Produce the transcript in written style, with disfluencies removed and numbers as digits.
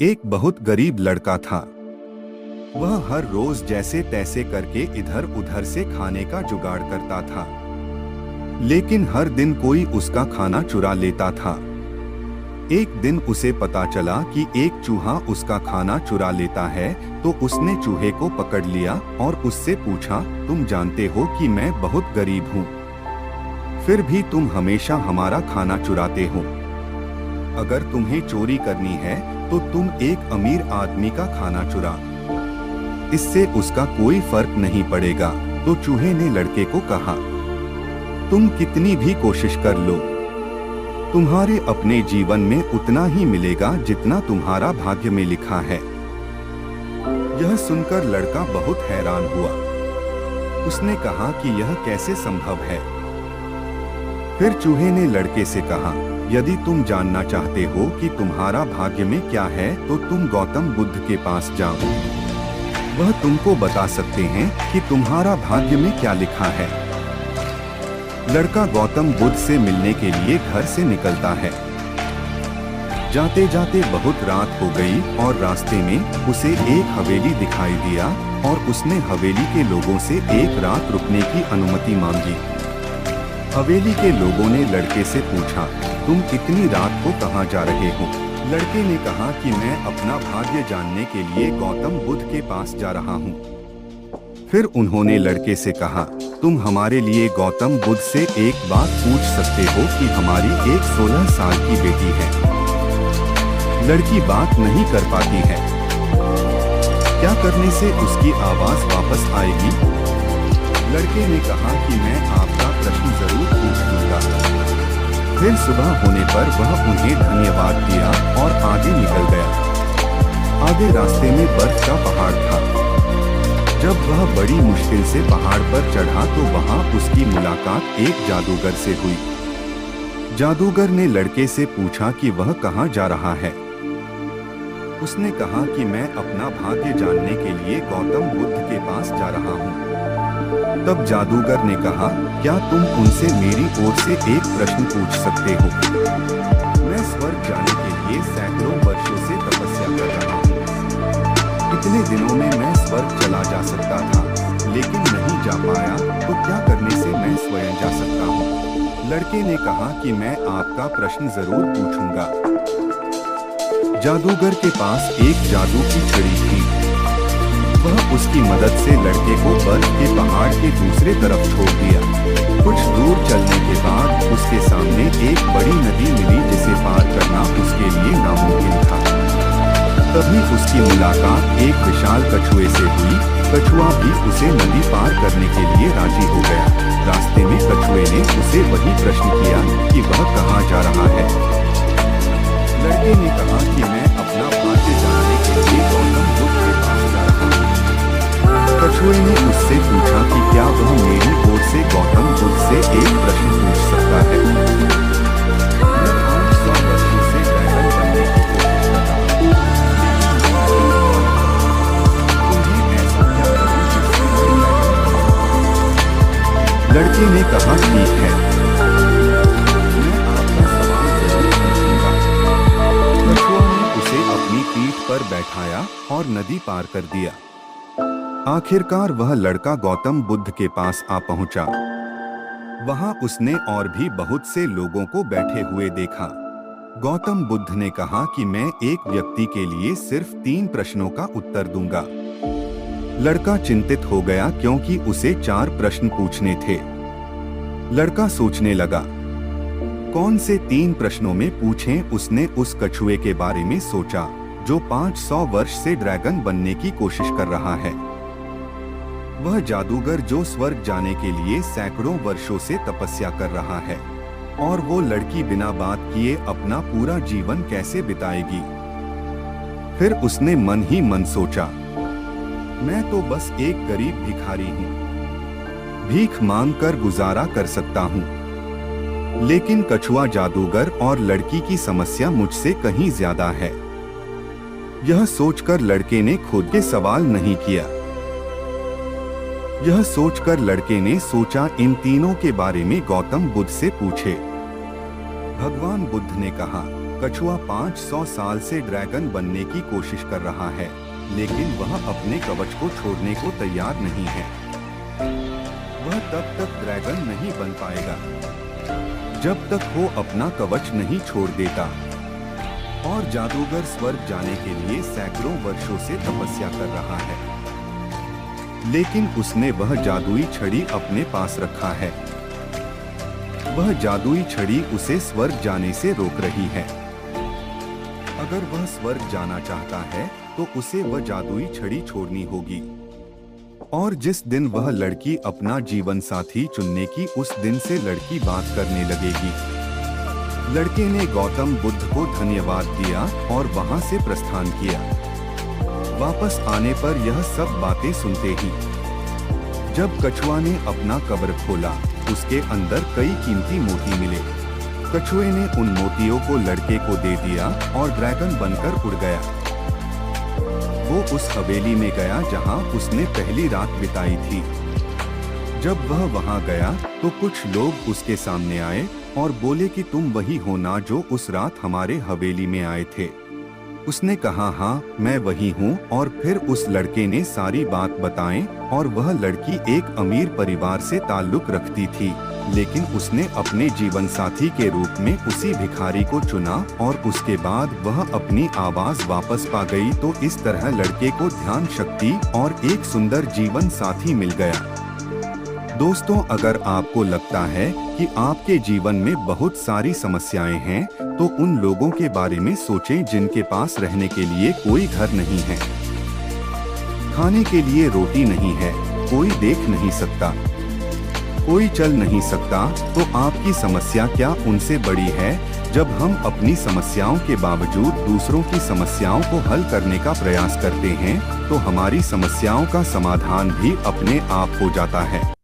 एक बहुत गरीब लड़का था। वह हर रोज जैसे तैसे करके इधर उधर से खाने का जुगाड़ करता था, लेकिन हर दिन कोई उसका खाना चुरा लेता था। एक दिन उसे पता चला कि एक चूहा उसका खाना चुरा लेता है, तो उसने चूहे को पकड़ लिया और उससे पूछा, तुम जानते हो कि मैं बहुत गरीब हूँ, फिर भी तुम हमेशा हमारा खाना चुराते हो। अगर तुम्हें चोरी करनी है तो तुम एक अमीर आदमी का खाना चुरा, इससे उसका कोई फर्क नहीं पड़ेगा। तो चूहे ने लड़के को कहा, तुम कितनी भी कोशिश कर लो, तुम्हारे अपने जीवन में उतना ही मिलेगा जितना तुम्हारा भाग्य में लिखा है। यह सुनकर लड़का बहुत हैरान हुआ। उसने कहा कि यह कैसे संभव है। फिर चूहे ने लड़के से कहा, यदि तुम जानना चाहते हो कि तुम्हारा भाग्य में क्या है तो तुम गौतम बुद्ध के पास जाओ, वह तुमको बता सकते हैं कि तुम्हारा भाग्य में क्या लिखा है। लड़का गौतम बुद्ध से मिलने के लिए घर से निकलता है। जाते जाते बहुत रात हो गई और रास्ते में उसे एक हवेली दिखाई दिया और उसने हवेली के लोगों से एक रात रुकने की अनुमति मांगी। हवेली के लोगों ने लड़के से पूछा, तुम इतनी रात को कहाँ जा रहे हो? लड़के ने कहा कि मैं अपना भाग्य जानने के लिए गौतम बुद्ध के पास जा रहा हूँ। फिर उन्होंने लड़के से कहा, तुम हमारे लिए गौतम बुद्ध से एक बात पूछ सकते हो कि हमारी एक 16 साल की बेटी है, लड़की बात नहीं कर पाती है, क्या करने से उसकी आवाज वापस आएगी? लड़के ने कहा कि मैं आपका प्रश्न जरूर पूछ लूंगा। फिर सुबह होने पर वह उन्हें धन्यवाद दिया और आगे निकल गया। आगे रास्ते में बर्फ का पहाड़ था। जब वह बड़ी मुश्किल से पहाड़ पर चढ़ा तो वहां उसकी मुलाकात एक जादूगर से हुई। जादूगर ने लड़के से पूछा कि वह कहाँ जा रहा है। उसने कहा कि मैं अपना भाग्य जानने के लिए गौतम बुद्ध के पास जा रहा हूँ। तब जादूगर ने कहा, क्या तुम उनसे मेरी ओर से एक प्रश्न पूछ सकते हो? मैं स्वर्ग जाने के लिए सैकड़ों वर्षों से तपस्या कर रहा हूँ। इतने दिनों में मैं स्वर्ग चला जा सकता था, लेकिन नहीं जा पाया, तो क्या करने से मैं स्वयं जा सकता हूँ? लड़के ने कहा कि मैं आपका प्रश्न जरूर पूछूंगा। जादूगर के पास एक जादू की छड़ी थी। वह उसकी मदद से लड़के को बर्फ के पहाड़ के दूसरे तरफ छोड़ दिया। कुछ दूर चलने के बाद उसके सामने एक बड़ी नदी मिली जिसे पार करना उसके लिए नामुमकिन था। तभी उसकी मुलाकात एक विशाल कछुए से हुई। कछुआ भी उसे नदी पार करने के लिए राजी हो गया। रास्ते में कछुए ने उसे वही प्रश्न किया कि वह कहाँ जा रहा है। लड़के ने कहा कि मैं अपना भाग्य जानने के लिए गौतम बुद्ध के पास जा रहा हूँ। कछुए ने उससे पूछा कि क्या वह मेरी ओर से गौतम बुद्ध से एक प्रश्न पूछ सकता है। मैं 500 वर्षों से ड्रैगन बनने की कोशिश कर रहा हूँ। तुम्हें ऐसा क्या करूं जिससे मैं ड्रैगन बनूं? लड़के ने कहा, ठीक है, मैं आपका सवाल जरूर पूछूंगा। कछुआ ने उसे अपनी पीठ पर बैठाया और नदी पार कर दिया। आखिरकार वह लड़का गौतम बुद्ध के पास आ पहुंचा। वहां उसने और भी बहुत से लोगों को बैठे हुए देखा। गौतम बुद्ध ने कहा कि मैं एक व्यक्ति के लिए सिर्फ 3 प्रश्नों का उत्तर दूंगा। लड़का चिंतित हो गया क्योंकि उसे 4 प्रश्न पूछने थे। लड़का सोचने लगा, कौन से 3 प्रश्नों में पूछें। उसने उस कछुए के बारे में सोचा जो 500 वर्ष से ड्रैगन बनने की कोशिश कर रहा है, वह जादूगर जो स्वर्ग जाने के लिए सैकड़ों वर्षों से तपस्या कर रहा है, और वो लड़की बिना बात किए अपना पूरा जीवन कैसे बिताएगी। फिर उसने मन ही मन सोचा, मैं तो बस एक गरीब भिखारी हूँ, भीख मांग कर गुजारा कर सकता हूँ, लेकिन कछुआ जादूगर और लड़की की समस्या मुझसे कहीं ज्यादा है। यह सोचकर लड़के ने खुद के सवाल नहीं किया। यह सोचकर लड़के ने सोचा इन तीनों के बारे में गौतम बुद्ध से पूछे। भगवान बुद्ध ने कहा, कछुआ 500 साल से ड्रैगन बनने की कोशिश कर रहा है, लेकिन वह अपने कवच को छोड़ने को तैयार नहीं है। वह तब तक ड्रैगन नहीं बन पाएगा जब तक वो अपना कवच नहीं छोड़ देता। और जादूगर स्वर्ग जाने के लिए सैकड़ों वर्षों से तपस्या कर रहा है, लेकिन उसने वह जादुई छड़ी अपने पास रखा है। वह जादुई छड़ी उसे स्वर्ग जाने से रोक रही है। अगर वह स्वर्ग जाना चाहता है तो उसे वह जादुई छड़ी छोड़नी होगी। और जिस दिन वह लड़की अपना जीवन साथी चुनने की, उस दिन से लड़की बात करने लगेगी। लड़के ने गौतम बुद्ध को धन्यवाद दिया और वहां से प्रस्थान किया। वापस आने पर यह सब बातें सुनते ही जब कछुआ ने अपना कब्र खोला, उसके अंदर कई कीमती मोती मिले। कछुए ने उन मोतियों को लड़के को दे दिया और ड्रैगन बनकर उड़ गया। वो उस हवेली में गया जहां उसने पहली रात बिताई थी। जब वह वहां गया तो कुछ लोग उसके सामने आए और बोले कि तुम वही हो ना जो उस रात हमारे हवेली में आए थे। उसने कहा हाँ, मैं वही हूँ। और फिर उस लड़के ने सारी बात बताएं और वह लड़की एक अमीर परिवार से ताल्लुक रखती थी, लेकिन उसने अपने जीवन साथी के रूप में उसी भिखारी को चुना और उसके बाद वह अपनी आवाज वापस पा गई। तो इस तरह लड़के को ध्यान शक्ति और एक सुंदर जीवन साथी मिल गया। दोस्तों, अगर आपको लगता है कि आपके जीवन में बहुत सारी समस्याएं हैं, तो उन लोगों के बारे में सोचें जिनके पास रहने के लिए कोई घर नहीं है, खाने के लिए रोटी नहीं है, कोई देख नहीं सकता, कोई चल नहीं सकता। तो आपकी समस्या क्या उनसे बड़ी है? जब हम अपनी समस्याओं के बावजूद दूसरों की समस्याओं को हल करने का प्रयास करते हैं, तो हमारी समस्याओं का समाधान भी अपने आप हो जाता है।